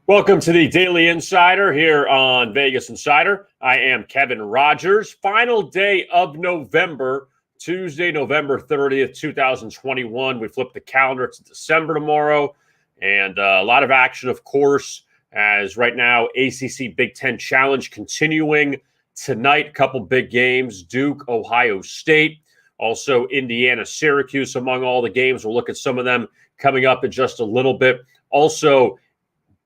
Welcome to the Daily Insider here on Vegas Insider. I am Kevin Rogers. Final day of November, Tuesday, November 30th, 2021. We flip the calendar to December tomorrow, and a lot of action, of course, as right now ACC Big Ten Challenge continuing tonight. A couple big games, Duke, Ohio State, also Indiana, Syracuse among all the games. We'll look at some of them coming up in just a little bit. Also,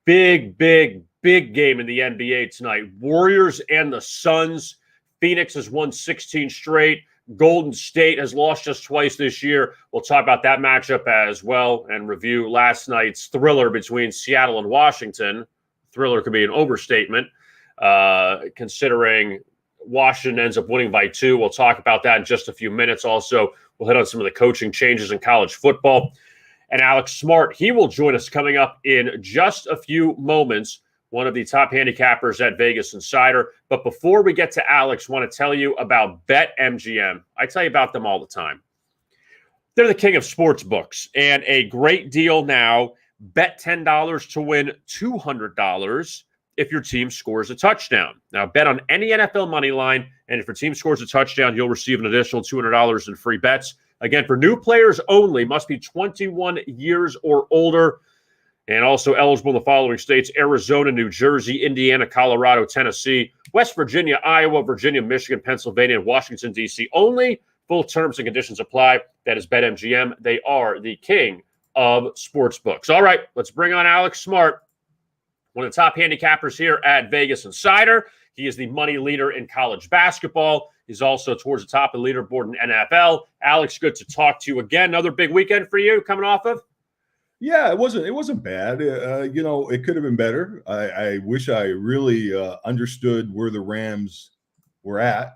big game in the NBA tonight. Warriors and the Suns. Phoenix has won 16 straight. Golden State has lost just twice this year. We'll talk about that matchup as well and review last night's thriller between Seattle and Washington. Thriller could be an overstatement, considering Washington ends up winning by 2. We'll talk about that in just a few minutes. Also, we'll hit on some of the coaching changes in college football. And Alex Smart, he will join us coming up in just a few moments, one of the top handicappers at Vegas Insider. But before we get to Alex, I want to tell you about BetMGM. I tell you about them all the time. They're the king of sports books, and a great deal now. Bet $10 to win $200 if your team scores a touchdown. Now, bet on any NFL money line, and if your team scores a touchdown, you'll receive an additional $200 in free bets. Again, for new players only, must be 21 years or older, and also eligible in the following states: Arizona, New Jersey, Indiana, Colorado, Tennessee, West Virginia, Iowa, Virginia, Michigan, Pennsylvania, and Washington, D.C. only. Full terms and conditions apply. That is BetMGM. They are the king of sportsbooks. All right, let's bring on Alex Smart, one of the top handicappers here at Vegas Insider. He is the money leader in college basketball. He's also towards the top of the leaderboard in NFL. Alex, good to talk to you again. Another big weekend for you coming off of? Yeah, it wasn't bad. It could have been better. I wish I really understood where the Rams were at,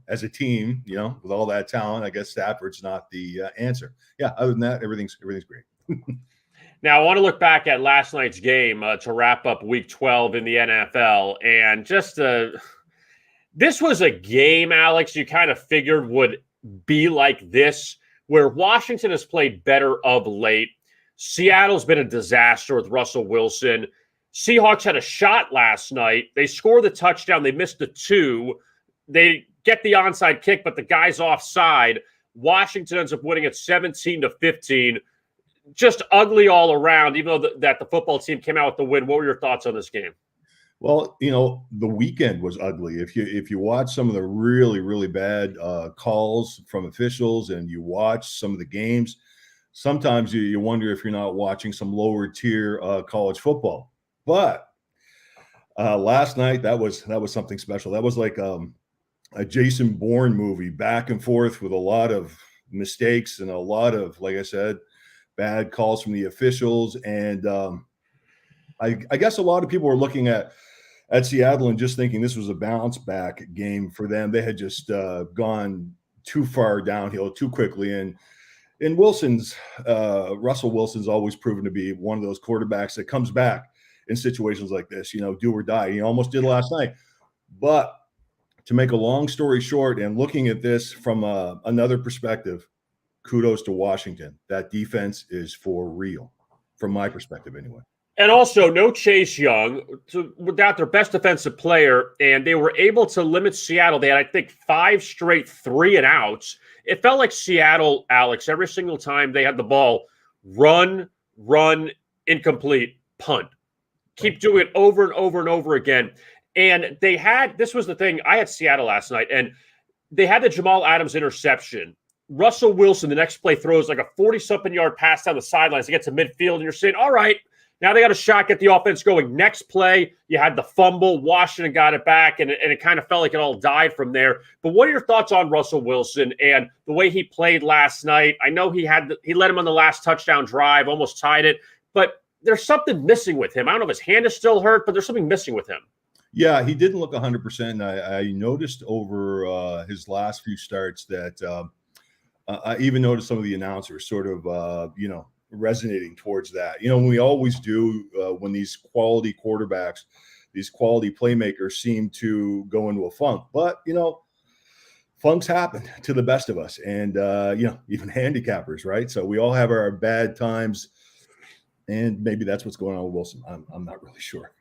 as a team, with all that talent. I guess Stafford's not the answer. Yeah, other than that, everything's great. Now, I want to look back at last night's game to wrap up Week 12 in the NFL, and just this was a game, Alex, you kind of figured would be like this, where Washington has played better of late. Seattle's been a disaster with Russell Wilson. Seahawks had a shot last night. They score the touchdown. They missed the 2. They get the onside kick, but the guy's offside. Washington ends up winning it 17-15. Just ugly all around, even though that the football team came out with the win. What were your thoughts on this game? Well, the weekend was ugly. If you watch some of the really bad calls from officials, and you watch some of the games, sometimes you wonder if you're not watching some lower tier college football. But last night, that was something special. That was like a Jason Bourne movie, back and forth with a lot of mistakes and a lot of, like I said, bad calls from the officials. And I guess a lot of people were looking at Seattle and just thinking this was a bounce back game for them. They had just gone too far downhill too quickly. And Russell Wilson's always proven to be one of those quarterbacks that comes back in situations like this, do or die. He almost did last night. But to make a long story short, and looking at this from another perspective, kudos to Washington. That defense is for real, from my perspective anyway. And also, no Chase Young, without their best defensive player, and they were able to limit Seattle. They had, I think, 5 straight 3-and-outs. It felt like Seattle, Alex, every single time they had the ball, run, incomplete, punt. Keep doing it over and over and over again. And this was the thing, I had Seattle last night, and they had the Jamal Adams interception. Russell Wilson, the next play, throws like a 40-something yard pass down the sidelines to get to midfield, and you're saying, all right, now they got a shot, get the offense going. Next play, you had the fumble. Washington got it back, and it kind of felt like it all died from there. But what are your thoughts on Russell Wilson and the way he played last night? I know he led him on the last touchdown drive, almost tied it, but there's something missing with him. I don't know if his hand is still hurt, but there's something missing with him. Yeah, he didn't look 100%. I noticed over his last few starts that I even noticed some of the announcers sort of, resonating towards that. We always do when these quality quarterbacks, these quality playmakers seem to go into a funk. But, funks happen to the best of us, and, even handicappers, right? So we all have our bad times. And maybe that's what's going on with Wilson. I'm not really sure.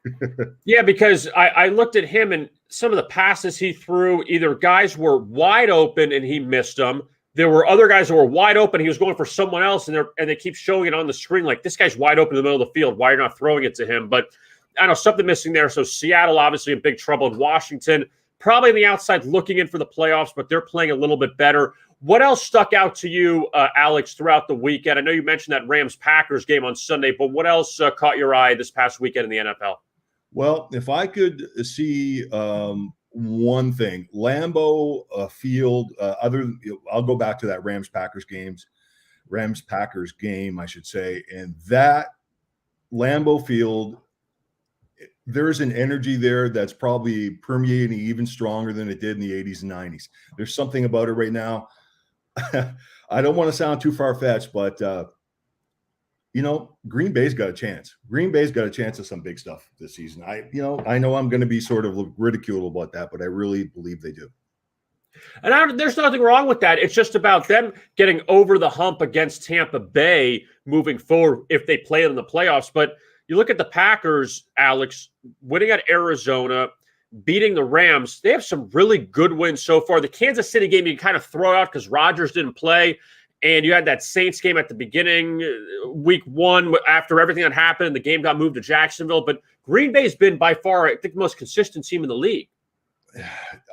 Yeah, because I looked at him and some of the passes he threw, either guys were wide open and he missed them. There were other guys that were wide open. He was going for someone else, and they keep showing it on the screen like, this guy's wide open in the middle of the field. Why are you not throwing it to him? But I don't know, something missing there. So Seattle obviously in big trouble. In Washington, probably on the outside looking in for the playoffs, but they're playing a little bit better. What else stuck out to you, Alex, throughout the weekend? I know you mentioned that Rams-Packers game on Sunday, but what else caught your eye this past weekend in the NFL? Well, if I could see one thing, Lambeau Field, I'll go back to that Rams-Packers game, I should say, and that Lambeau Field, there's an energy there that's probably permeating even stronger than it did in the 80s and 90s. There's something about it right now. I don't want to sound too far-fetched, but Green Bay's got a chance. Green Bay's got a chance of some big stuff this season. I know I'm going to be sort of ridiculed about that, but I really believe they do. And there's nothing wrong with that. It's just about them getting over the hump against Tampa Bay moving forward if they play in the playoffs. But you look at the Packers, Alex, winning at Arizona, beating the Rams. They have some really good wins so far. The Kansas City game you can kind of throw out because Rodgers didn't play. And you had that Saints game at the beginning, week one, after everything that happened. The game got moved to Jacksonville. But Green Bay's been by far, I think, the most consistent team in the league.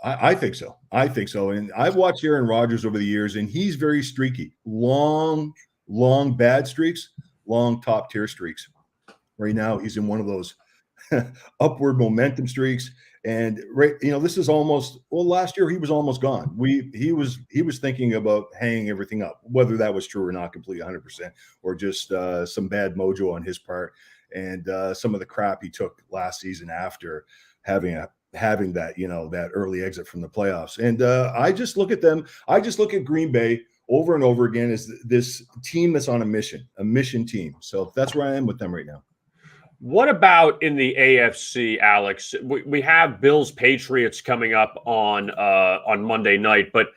I think so. And I've watched Aaron Rodgers over the years, and he's very streaky. Long bad streaks, long top-tier streaks. Right now, he's in one of those upward momentum streaks. And this is last year he was almost gone. He was thinking about hanging everything up, whether that was true or not, completely 100%, or just some bad mojo on his part, and some of the crap he took last season after having that that early exit from the playoffs. And I just look at them. I just look at Green Bay over and over again as this team that's on a mission team. So that's where I am with them right now. What about in the AFC, Alex? We have Bills Patriots coming up on Monday night, but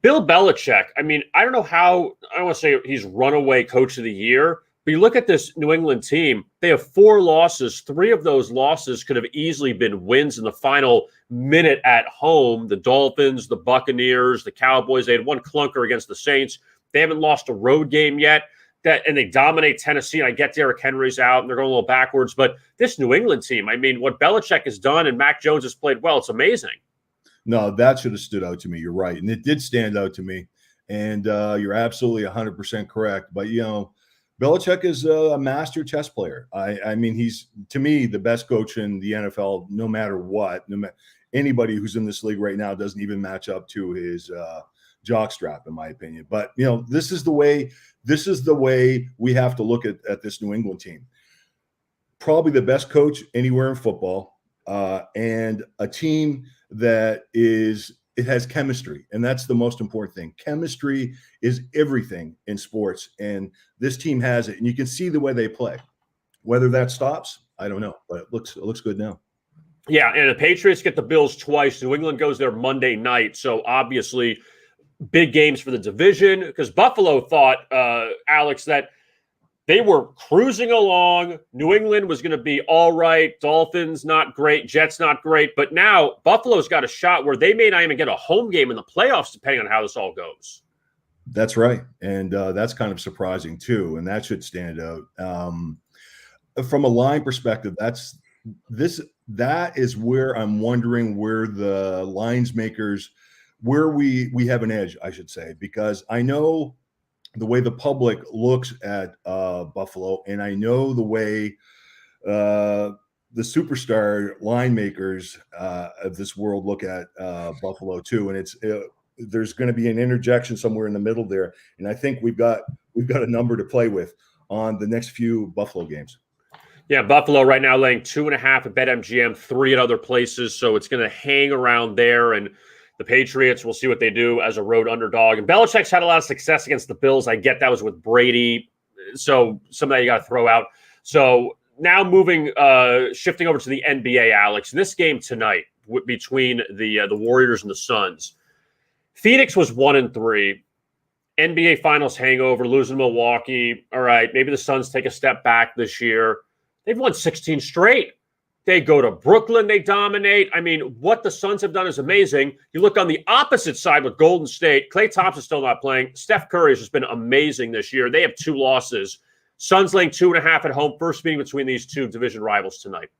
Bill Belichick, I mean, I don't know how, I don't want to say he's runaway coach of the year, but you look at this New England team, they have 4 losses. 3 of those losses could have easily been wins in the final minute at home. The Dolphins, the Buccaneers, the Cowboys, they had one clunker against the Saints. They haven't lost a road game yet. And they dominate Tennessee. And I get Derrick Henry's out and they're going a little backwards. But this New England team, I mean, what Belichick has done and Mac Jones has played well, it's amazing. No, that should have stood out to me. You're right. And it did stand out to me. And you're absolutely 100% correct. But, Belichick is a master chess player. I mean, he's, to me, the best coach in the NFL, no matter what. Anybody who's in this league right now doesn't even match up to his jockstrap, in my opinion. But, this is the way we have to look at this New England team. Probably the best coach anywhere in football, and a team that it has chemistry, and that's the most important thing. Chemistry is everything in sports, and this team has it, and you can see the way they play. Whether that stops, I don't know, but it looks good now. Yeah, and the Patriots get the Bills twice. New England goes there Monday night, so obviously big games for the division, because Buffalo thought, Alex, that they were cruising along. New England was going to be all right. Dolphins, not great. Jets, not great. But now Buffalo's got a shot where they may not even get a home game in the playoffs, depending on how this all goes. That's right. And that's kind of surprising, too. And that should stand out. From a line perspective, that is where I'm wondering where the lines makers, where we have an edge, I should say, because I know the way the public looks at Buffalo, and I know the way the superstar line makers of this world look at Buffalo too. And there's going to be an interjection somewhere in the middle there, and I think we've got a number to play with on the next few Buffalo games. Yeah, Buffalo right now laying 2.5 at BetMGM, 3 at other places, so it's going to hang around there. And the Patriots, we'll see what they do as a road underdog. And Belichick's had a lot of success against the Bills. I get that was with Brady. So some of that you got to throw out. So now shifting over to the NBA, Alex. In this game tonight between the Warriors and the Suns, Phoenix was 1-3. NBA Finals hangover, losing Milwaukee. All right, maybe the Suns take a step back this year. They've won 16 straight. They go to Brooklyn, they dominate. I mean, what the Suns have done is amazing. You look on the opposite side with Golden State. Klay Thompson's still not playing. Steph Curry has just been amazing this year. They have 2 losses. Suns laying 2.5 at home. First meeting between these two division rivals tonight.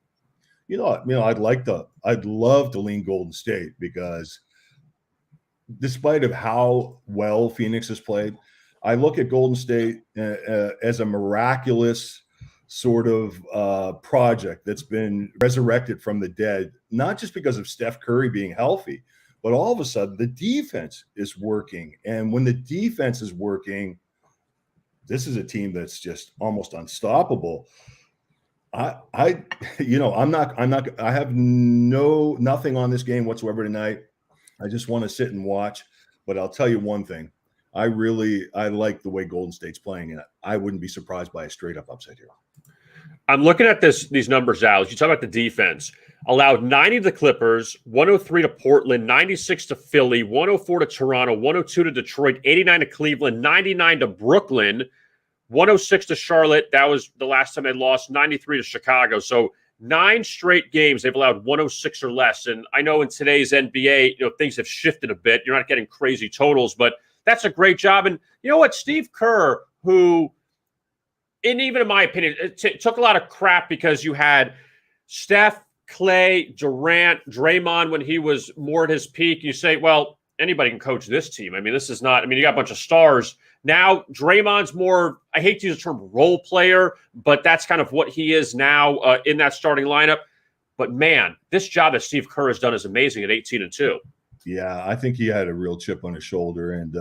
I'd love to lean Golden State because despite of how well Phoenix has played, I look at Golden State as a miraculous sort of project that's been resurrected from the dead, not just because of Steph Curry being healthy, but all of a sudden the defense is working. And when the defense is working, this is a team that's just almost unstoppable. I have nothing on this game whatsoever tonight. I just want to sit and watch. But I'll tell you one thing. I like the way Golden State's playing, and I wouldn't be surprised by a straight up upset here. I'm looking at these numbers, Alex. You talk about the defense. Allowed 90 to the Clippers, 103 to Portland, 96 to Philly, 104 to Toronto, 102 to Detroit, 89 to Cleveland, 99 to Brooklyn, 106 to Charlotte. That was the last time they lost, 93 to Chicago. So 9 straight games, they've allowed 106 or less. And I know in today's NBA, things have shifted a bit. You're not getting crazy totals, but that's a great job. And you know what? Steve Kerr, who, and even in my opinion, it took a lot of crap because you had Steph, Klay, Durant, Draymond when he was more at his peak. You say, well, anybody can coach this team. I mean, this is not, I mean, you got a bunch of stars. Now, Draymond's more, I hate to use the term role player, but that's kind of what he is now in that starting lineup. But man, this job that Steve Kerr has done is amazing at 18-2. Yeah, I think he had a real chip on his shoulder. And,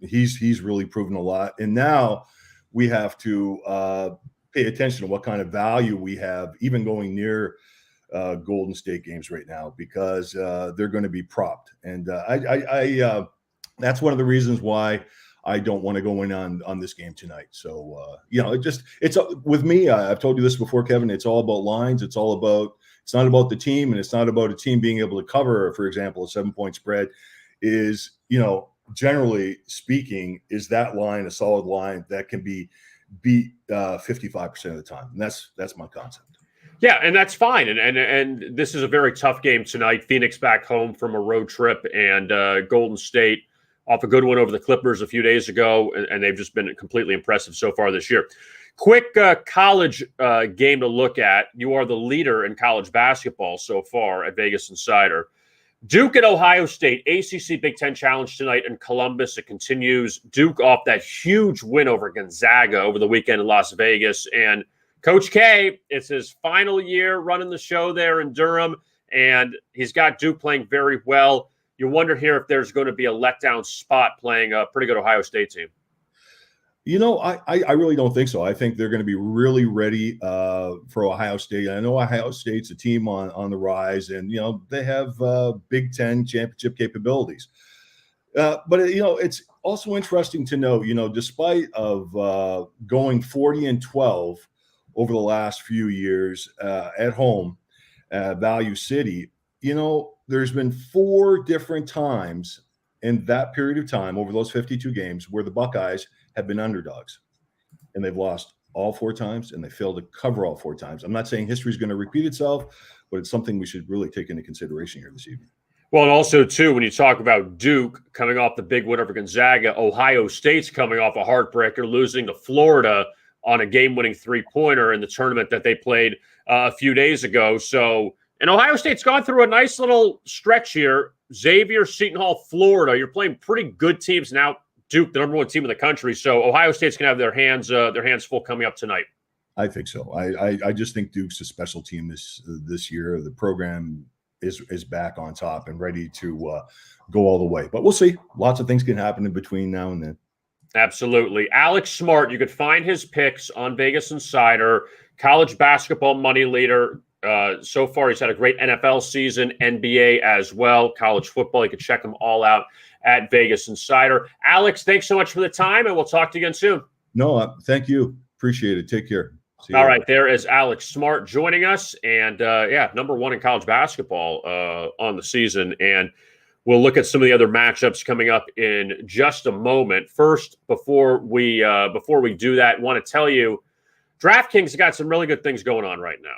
he's really proven a lot. And now we have to pay attention to what kind of value we have, even going near Golden State games right now, because they're going to be propped. And that's one of the reasons why I don't want to go in on this game tonight. So, it's with me. I've told you this before, Kevin. It's all about lines. It's not about the team, and it's not about a team being able to cover, for example, a 7-point spread. Generally speaking, is that line a solid line that can be beat 55% of the time? And that's my concept. Yeah, and that's fine. And this is a very tough game tonight. Phoenix back home from a road trip, and Golden State off a good one over the Clippers a few days ago, and they've just been completely impressive so far this year. Quick college game to look at. You are the leader in college basketball so far at Vegas Insider. Duke at Ohio State, ACC Big Ten Challenge tonight in Columbus. It continues. Duke off that huge win over Gonzaga over the weekend in Las Vegas. And Coach K, it's his final year running the show there in Durham, and he's got Duke playing very well. You wonder here if there's going to be a letdown spot playing a pretty good Ohio State team. I really don't think so. I think they're going to be really ready for Ohio State. I know Ohio State's a team on the rise, and they have Big Ten championship capabilities. But it's also interesting to know, despite of going 40-12 over the last few years at home, Value City, there's been 4 different times in that period of time over those 52 games where the Buckeyes have been underdogs, and they've lost all 4 times, and they failed to cover all 4 times. I'm not saying history is going to repeat itself, but it's something we should really take into consideration here this evening. Well, and also, too, when you talk about Duke coming off the big win over Gonzaga, Ohio State's coming off a heartbreaker, losing to Florida on a game-winning 3-pointer in the tournament that they played a few days ago. So, and Ohio State's gone through a nice little stretch here. Xavier, Seton Hall, Florida. You're playing pretty good teams now. Duke, the number 1 team in the country. So Ohio State's going to have their hands full coming up tonight. I think so. I just think Duke's a special team this year. The program is back on top and ready to go all the way. But we'll see. Lots of things can happen in between now and then. Absolutely. Alex Smart, you could find his picks on Vegas Insider, college basketball money leader. So far, he's had a great NFL season, NBA as well, college football. You can check them all out at Vegas Insider. Alex, thanks so much for the time, and we'll talk to you again soon. No, thank you. Appreciate it. Take care. All right, there is Alex Smart joining us, and number 1 in college basketball on the season. And We'll look at some of the other matchups coming up in just a moment. First, before we do that, I want to tell you, DraftKings got some really good things going on right now.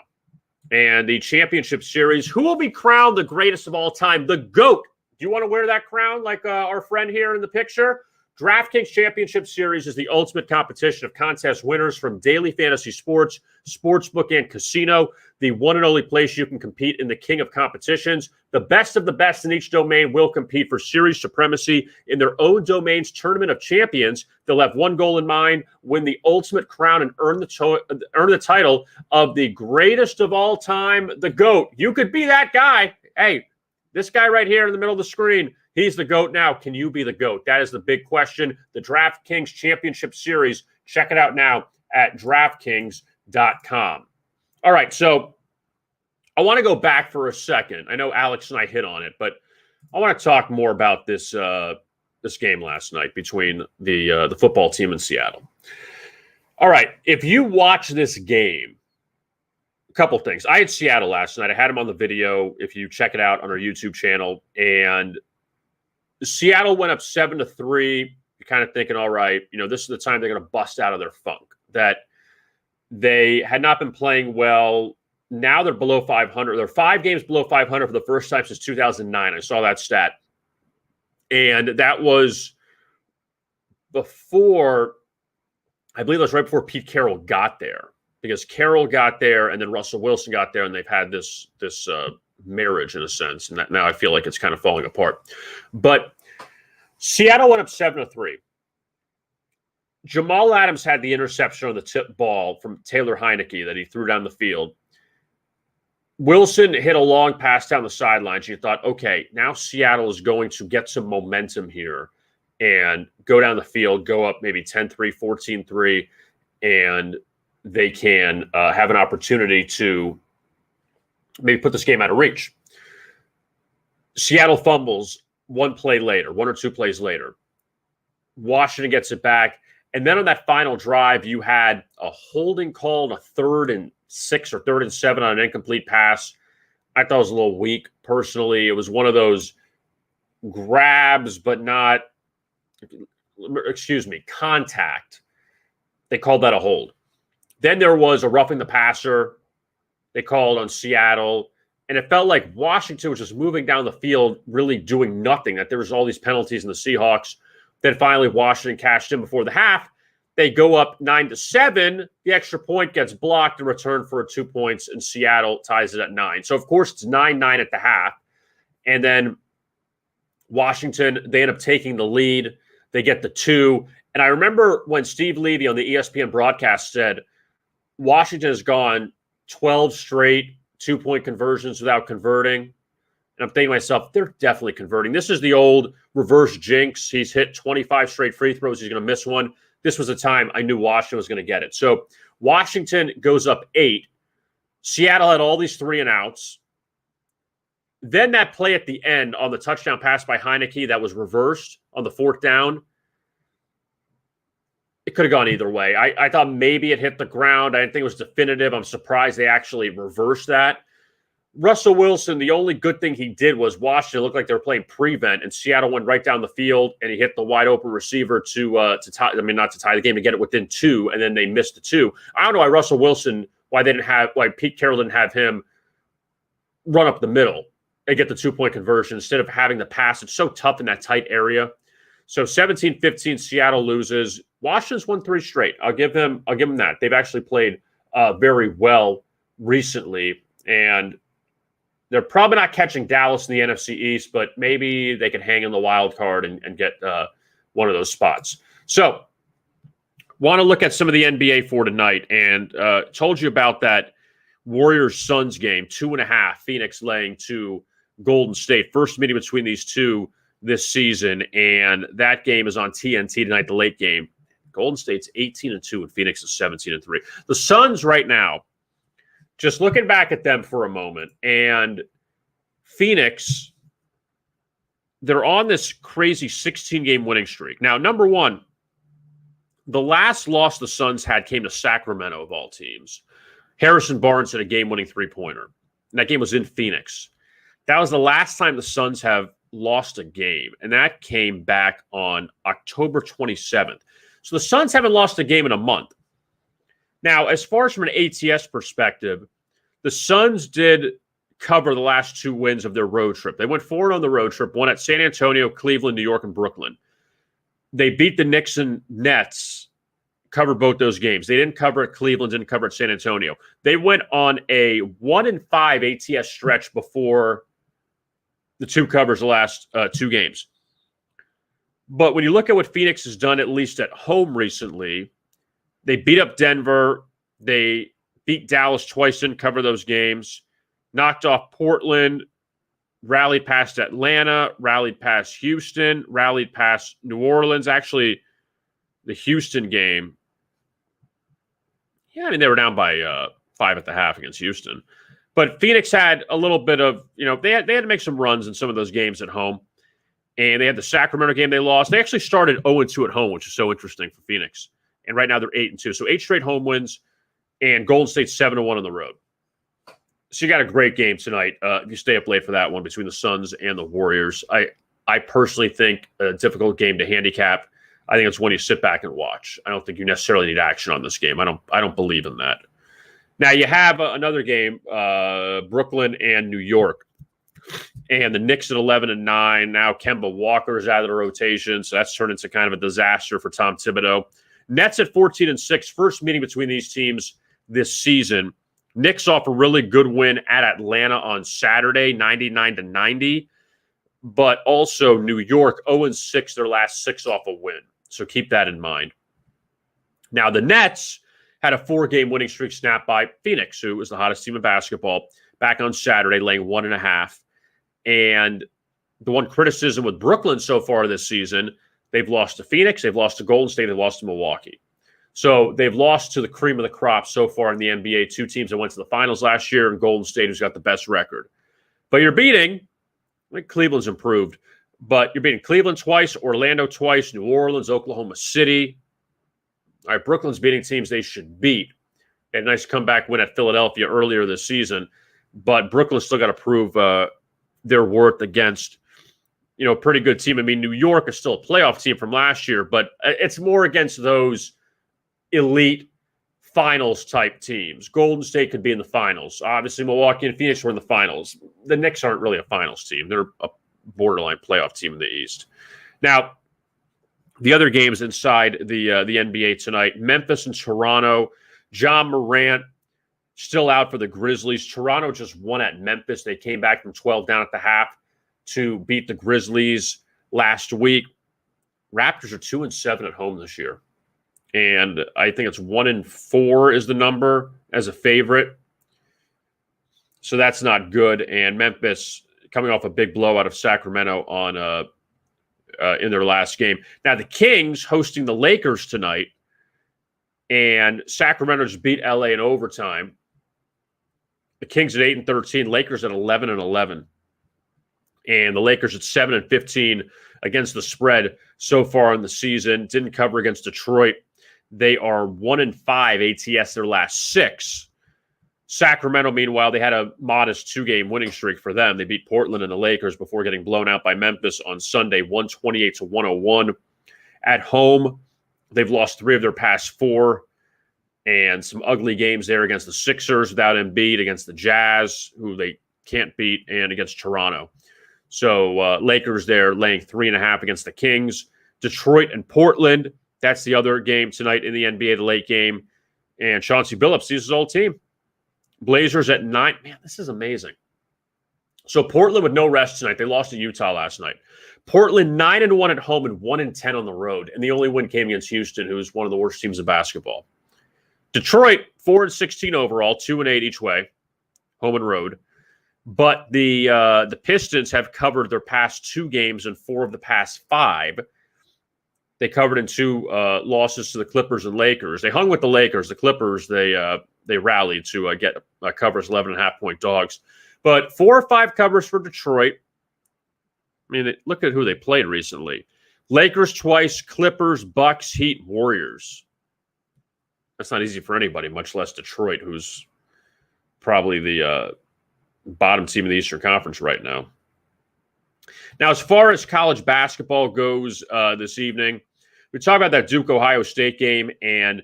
And the championship series, who will be crowned the greatest of all time? The GOAT. Do you want to wear that crown like our friend here in the picture? DraftKings Championship Series is the ultimate competition of contest winners from daily fantasy sports, sportsbook, and casino. The one and only place you can compete in the king of competitions. The best of the best in each domain will compete for series supremacy in their own domain's tournament of champions. They'll have one goal in mind: win the ultimate crown and earn the title of the greatest of all time, the GOAT. You could be that guy. Hey, this guy right here in the middle of the screen, he's the GOAT now. Can you be the GOAT? That is the big question. The DraftKings Championship Series. Check it out now at DraftKings.com. All right, so I want to go back for a second. I know Alex and I hit on it, but I want to talk more about this game last night between the football team in Seattle. All right, if you watch this game, a couple things. I had Seattle last night. I had them on the video. If you check it out on our YouTube channel, and Seattle went up 7-3. You're kind of thinking, all right, this is the time they're going to bust out of their funk. That they had not been playing well. Now they're below 500. They're 5 games below 500 for the first time since 2009. I saw that stat. And that was before, I believe it was right before Pete Carroll got there. Because Carroll got there and then Russell Wilson got there, and they've had this marriage in a sense. And that now I feel like it's kind of falling apart. But Seattle went up 7-3. Jamal Adams had the interception on the tip ball from Taylor Heineke that he threw down the field. Wilson hit a long pass down the sidelines. You thought, okay, now Seattle is going to get some momentum here and go down the field, go up maybe 10-3, 14-3, and they can have an opportunity to maybe put this game out of reach. Seattle fumbles one or two plays later. Washington gets it back. And then on that final drive, you had a holding call on a 3rd and 6 or 3rd and 7 on an incomplete pass. I thought it was a little weak, personally. It was one of those grabs, but not, contact. They called that a hold. Then there was a roughing the passer they called on Seattle. And it felt like Washington was just moving down the field, really doing nothing, that there was all these penalties in the Seahawks. Then finally, Washington cashed in before the half. They go up 9-7. The extra point gets blocked in return for 2 points, and Seattle ties it at 9. So, of course, it's 9-9 at the half. And then Washington, they end up taking the lead. They get the 2. And I remember when Steve Levy on the ESPN broadcast said, Washington has gone 12 straight 2-point conversions without converting. And I'm thinking to myself, they're definitely converting. This is the old reverse jinx. He's hit 25 straight free throws. He's going to miss one. This was a time I knew Washington was going to get it. So Washington goes up 8. Seattle had all these 3 and outs. Then that play at the end on the touchdown pass by Heineke that was reversed on the 4th down. It could have gone either way. I thought maybe it hit the ground. I didn't think it was definitive. I'm surprised they actually reversed that. Russell Wilson, the only good thing he did was Washington looked like they were playing prevent, and Seattle went right down the field, and he hit the wide open receiver to tie. I mean, not to tie the game, to get it within 2, and then they missed the 2. I don't know why Pete Carroll didn't have him run up the middle and get the 2-point conversion instead of having the pass. It's so tough in that tight area. So 17-15, Seattle loses. Washington's won 3 straight. I'll give them that. They've actually played very well recently, and they're probably not catching Dallas in the NFC East, but maybe they can hang in the wild card and get one of those spots. So want to look at some of the NBA for tonight, and told you about that Warriors-Suns game, 2.5, Phoenix laying to Golden State. First meeting between these two this season, and that game is on TNT tonight, the late game. Golden State's 18-2 and Phoenix is 17-3. The Suns right now, just looking back at them for a moment, and Phoenix, they're on this crazy 16-game winning streak. Now, number one, the last loss the Suns had came to Sacramento, of all teams. Harrison Barnes hit a game-winning three-pointer. And that game was in Phoenix. That was the last time the Suns have lost a game, and that came back on October 27th. So the Suns haven't lost a game in a month. Now, as far as from an ATS perspective, the Suns did cover the last 2 wins of their road trip. They went forward on the road trip, one at San Antonio, Cleveland, New York, and Brooklyn. They beat the Knicks and Nets, covered both those games. They didn't cover at Cleveland, didn't cover at San Antonio. They went on a 1-5 ATS stretch before the 2 covers the last 2 games. But when you look at what Phoenix has done, at least at home recently, they beat up Denver. They beat Dallas twice, didn't cover those games. Knocked off Portland, rallied past Atlanta, rallied past Houston, rallied past New Orleans. Actually, the Houston game, they were down by 5 at the half against Houston. But Phoenix had a little bit of, they had to make some runs in some of those games at home. And they had the Sacramento game they lost. They actually started 0-2 at home, which is so interesting for Phoenix. And right now they're 8-2. So 8 straight home wins, and Golden State 7-1 on the road. So you got a great game tonight. If you stay up late for that one between the Suns and the Warriors, I personally think a difficult game to handicap. I think it's one you sit back and watch. I don't think you necessarily need action on this game. I don't believe in that. Now you have another game, Brooklyn and New York, and the Knicks at 11-9. Now Kemba Walker's out of the rotation, so that's turned into kind of a disaster for Tom Thibodeau. Nets at 14-6. First meeting between these teams this season. Knicks off a really good win at Atlanta on Saturday, 99-90. But also New York, 0-6, their last 6 off a win. So keep that in mind. Now the Nets had a 4-game winning streak snapped by Phoenix, who was the hottest team in basketball, back on Saturday, laying 1.5. And the one criticism with Brooklyn so far this season, they've lost to Phoenix, they've lost to Golden State, they've lost to Milwaukee. So they've lost to the cream of the crop so far in the NBA, 2 teams that went to the finals last year, and Golden State, who's got the best record. But you're beating, Cleveland's improved, but you're beating Cleveland twice, Orlando twice, New Orleans, Oklahoma City. All right, Brooklyn's beating teams they should beat. They had a nice comeback win at Philadelphia earlier this season, but Brooklyn's still got to prove their worth against a pretty good team. I mean, New York is still a playoff team from last year, but it's more against those elite finals type teams. Golden State could be in the finals. Obviously, Milwaukee and Phoenix were in the finals. The Knicks aren't really a finals team. They're a borderline playoff team in the East. Now, the other games inside the NBA tonight, Memphis and Toronto. John Morant still out for the Grizzlies. Toronto just won at Memphis. They came back from 12 down at the half to beat the Grizzlies last week. Raptors are 2-7 at home this year. And I think it's 1-4 is the number as a favorite. So that's not good. And Memphis coming off a big blowout of Sacramento on in their last game. Now the Kings hosting the Lakers tonight, and Sacramento just beat LA in overtime. The Kings at 8-13, Lakers at 11-11, and the Lakers at 7-15 against the spread so far in the season. Didn't cover against Detroit. They are 1-5 ATS their last 6. Sacramento, meanwhile, they had a modest 2-game winning streak for them. They beat Portland and the Lakers before getting blown out by Memphis on Sunday, 128-101. At home, they've lost 3 of their past 4, and some ugly games there against the Sixers without Embiid, against the Jazz, who they can't beat, and against Toronto. So Lakers there laying 3.5 against the Kings. Detroit and Portland, that's the other game tonight in the NBA, the late game. And Chauncey Billups sees his old team. Blazers at 9. Man, this is amazing. So Portland with no rest tonight. They lost to Utah last night. Portland 9-1 at home and 1-10 on the road. And the only win came against Houston, who's one of the worst teams in basketball. Detroit, 4-16 overall, 2-8 each way, home and road. But the Pistons have covered their past 2 games and 4 of the past 5. They covered in 2 losses to the Clippers and Lakers. They hung with the Lakers. The Clippers, they rallied to get covers, 11.5-point dogs. But 4 or 5 covers for Detroit. I mean, look at who they played recently. Lakers twice, Clippers, Bucks, Heat, Warriors. That's not easy for anybody, much less Detroit, who's probably the bottom team in the Eastern Conference right now. Now, as far as college basketball goes this evening, we talk about that Duke-Ohio State game, and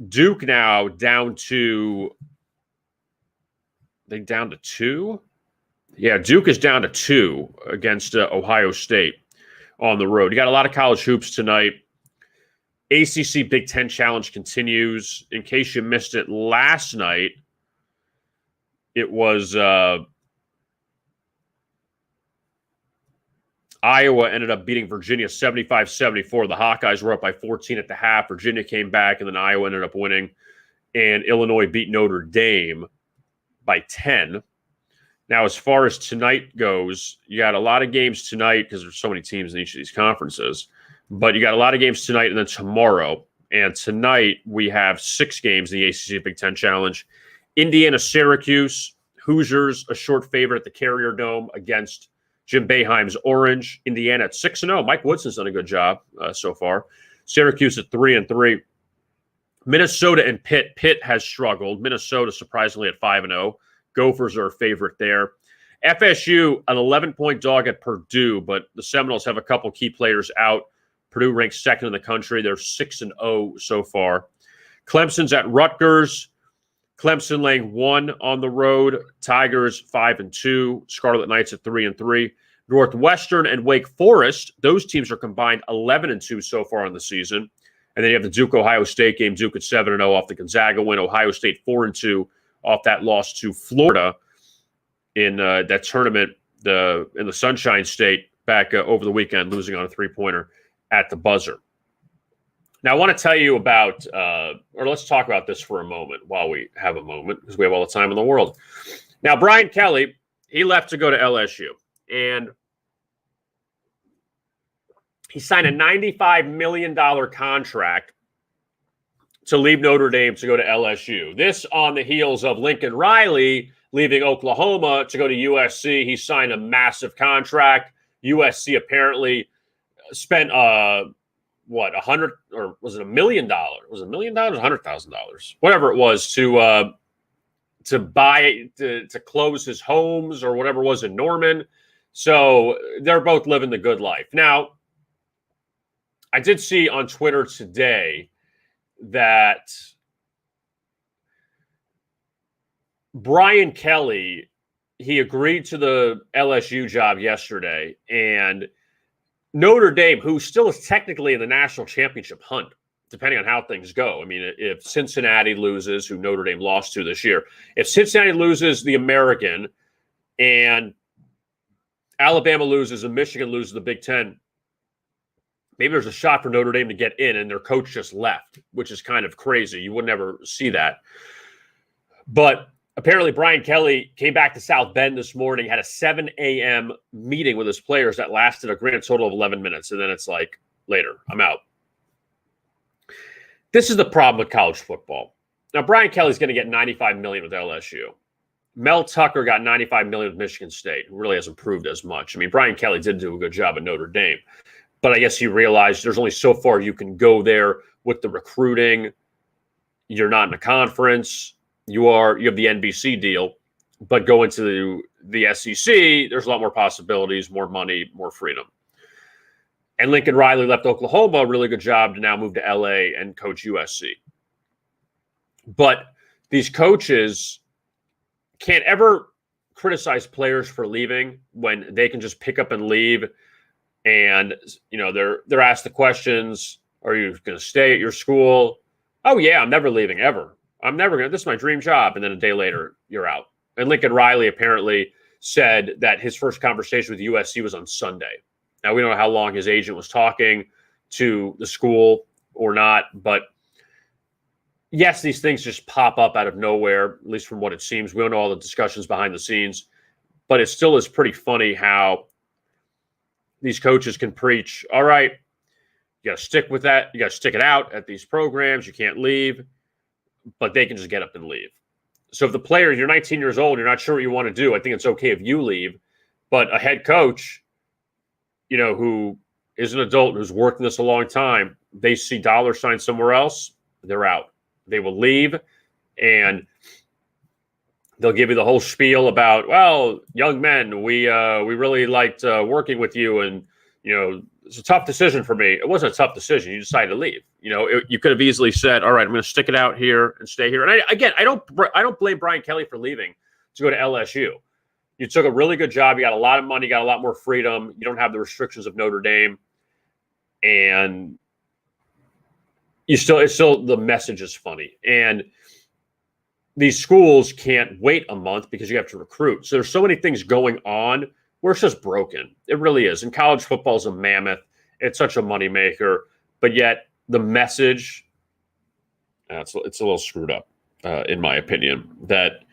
Duke now down to, down to 2? Yeah, Duke is down to 2 against Ohio State on the road. You got a lot of college hoops tonight. ACC Big Ten Challenge continues. In case you missed it last night, it was Iowa ended up beating Virginia 75-74. The Hawkeyes were up by 14 at the half. Virginia came back, and then Iowa ended up winning. And Illinois beat Notre Dame by 10. Now, as far as tonight goes, you got a lot of games tonight because there's so many teams in each of these conferences. But you got a lot of games tonight and then tomorrow. And tonight we have 6 games in the ACC Big Ten Challenge. Indiana-Syracuse, Hoosiers, a short favorite at the Carrier Dome against Jim Boeheim's Orange. Indiana at 6-0. Mike Woodson's done a good job so far. Syracuse at 3-3. Minnesota and Pitt. Pitt has struggled. Minnesota surprisingly at 5-0. Gophers are a favorite there. FSU, an 11-point dog at Purdue, but the Seminoles have a couple key players out. Purdue ranks 2nd in the country. They're 6-0 so far. Clemson's at Rutgers. Clemson laying 1 on the road. Tigers 5-2. Scarlet Knights at 3-3. Northwestern and Wake Forest, those teams are combined 11-2 so far in the season. And then you have the Duke-Ohio State game. Duke at 7-0 off the Gonzaga win. Ohio State 4-2 off that loss to Florida in that tournament in the Sunshine State back over the weekend, losing on a 3-pointer at the buzzer. Now, I want to tell you about, or let's talk about this for a moment while we have a moment, because we have all the time in the world. Now, Brian Kelly, he left to go to LSU, and he signed a $95 million contract to leave Notre Dame to go to LSU. This on the heels of Lincoln Riley leaving Oklahoma to go to USC. He signed a massive contract. USC apparently spent $100, or was it $1 million? Was it $1 million? $100,000, whatever it was, to close his homes or whatever it was in Norman. So they're both living the good life. Now, I did see on Twitter today that Brian Kelly, he agreed to the LSU job yesterday, and Notre Dame, who still is technically in the national championship hunt, depending on how things go. I mean, if Cincinnati loses, who Notre Dame lost to this year, if Cincinnati loses the American and Alabama loses and Michigan loses the Big Ten, maybe there's a shot for Notre Dame to get in, and their coach just left, which is kind of crazy. You would never see that. But apparently Brian Kelly came back to South Bend this morning, had a 7 a.m. meeting with his players that lasted a grand total of 11 minutes. And then it's like, later, I'm out. This is the problem with college football. Now, Brian Kelly's going to get $95 million with LSU. Mel Tucker got $95 million with Michigan State, who really hasn't proved as much. I mean, Brian Kelly did do a good job at Notre Dame. But I guess he realized there's only so far you can go there with the recruiting. You're not in a conference. You have the NBC deal. But going to the SEC, there's a lot more possibilities, more money, more freedom. And Lincoln Riley left Oklahoma, a really good job to now move to LA and coach USC. But these coaches can't ever criticize players for leaving when they can just pick up and leave. And, you know, they're asked the questions, are you going to stay at your school? Oh, yeah, I'm never leaving, ever. This is my dream job. And then a day later, you're out. And Lincoln Riley apparently said that his first conversation with USC was on Sunday. Now, we don't know how long his agent was talking to the school or not, but yes, these things just pop up out of nowhere, at least from what it seems. We don't know all the discussions behind the scenes, but it still is pretty funny how these coaches can preach, all right, you got to stick with that. You got to stick it out at these programs. You can't leave, but they can just get up and leave. So if the player, you're 19 years old, you're not sure what you want to do, I think it's okay if you leave. But a head coach, you know, who is an adult, who's worked in this a long time, they see dollar signs somewhere else, they're out. They will leave. And They'll give you the whole spiel about, well, young men, we really liked working with you, and it's a tough decision for me. It wasn't a tough decision. You decided to leave. You could have easily said, all right, I'm going to stick it out here and stay here. And I don't blame Brian Kelly for leaving to go to LSU. You took a really good job. You got a lot of money. You got a lot more freedom. You don't have the restrictions of Notre Dame, and it's still the message is funny. And these schools can't wait a month because you have to recruit. So there's so many things going on where it's just broken. It really is. And college football is a mammoth. It's such a moneymaker. But yet the message, it's a little screwed up, in my opinion, that,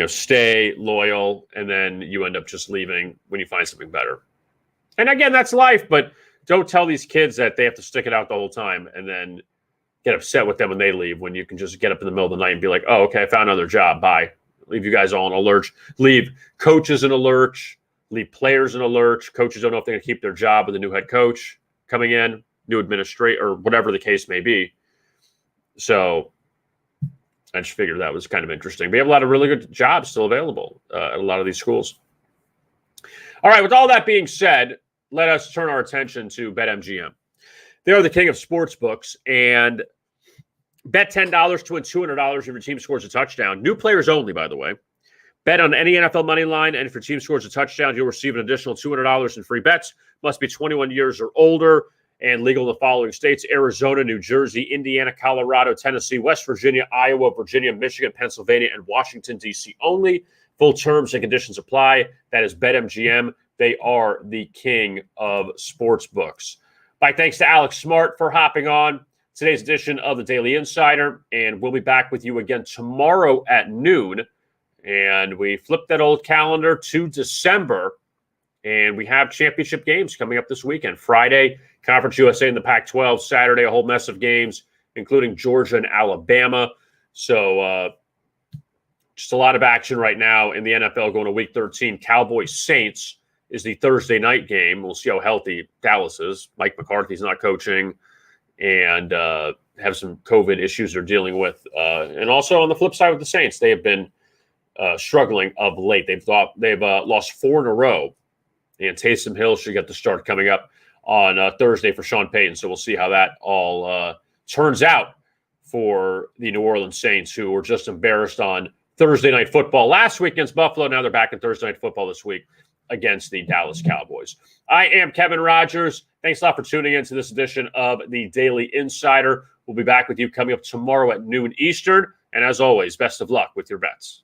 stay loyal, and then you end up just leaving when you find something better. And again, that's life. But don't tell these kids that they have to stick it out the whole time and then get upset with them when they leave, when you can just get up in the middle of the night and be like, oh, okay, I found another job. Bye. Leave you guys all in a lurch. Leave coaches in a lurch. Leave players in a lurch. Coaches don't know if they're going to keep their job with a new head coach coming in, new administrator, or whatever the case may be. So I just figured that was kind of interesting. We have a lot of really good jobs still available at a lot of these schools. All right, with all that being said, let us turn our attention to BetMGM. They are the king of sports books, and bet $10 to win $200 if your team scores a touchdown. New players only, by the way. Bet on any NFL money line, and if your team scores a touchdown, you'll receive an additional $200 in free bets. Must be 21 years or older and legal in the following states: Arizona, New Jersey, Indiana, Colorado, Tennessee, West Virginia, Iowa, Virginia, Michigan, Pennsylvania, and Washington, D.C. only. Full terms and conditions apply. That is BetMGM. They are the king of sports books. My thanks to Alex Smart for hopping on today's edition of the Daily Insider, and we'll be back with you again tomorrow at noon. And we flipped that old calendar to December, and we have championship games coming up this weekend. Friday, Conference USA and the Pac-12. Saturday, a whole mess of games, including Georgia and Alabama. So just a lot of action right now in the NFL going to Week 13. Cowboys-Saints is the Thursday night game. We'll see how healthy Dallas is. Mike McCarthy's not coaching, and have some COVID issues they're dealing with. And also on the flip side with the Saints, they have been struggling of late. They've lost 4 in a row, and Taysom Hill should get the start coming up on Thursday for Sean Payton. So we'll see how that all turns out for the New Orleans Saints, who were just embarrassed on Thursday Night Football last week against Buffalo. Now they're back in Thursday Night Football this week against the Dallas Cowboys. I am Kevin Rogers. Thanks a lot for tuning in to this edition of the Daily Insider. We'll be back with you coming up tomorrow at noon Eastern. And as always, best of luck with your bets.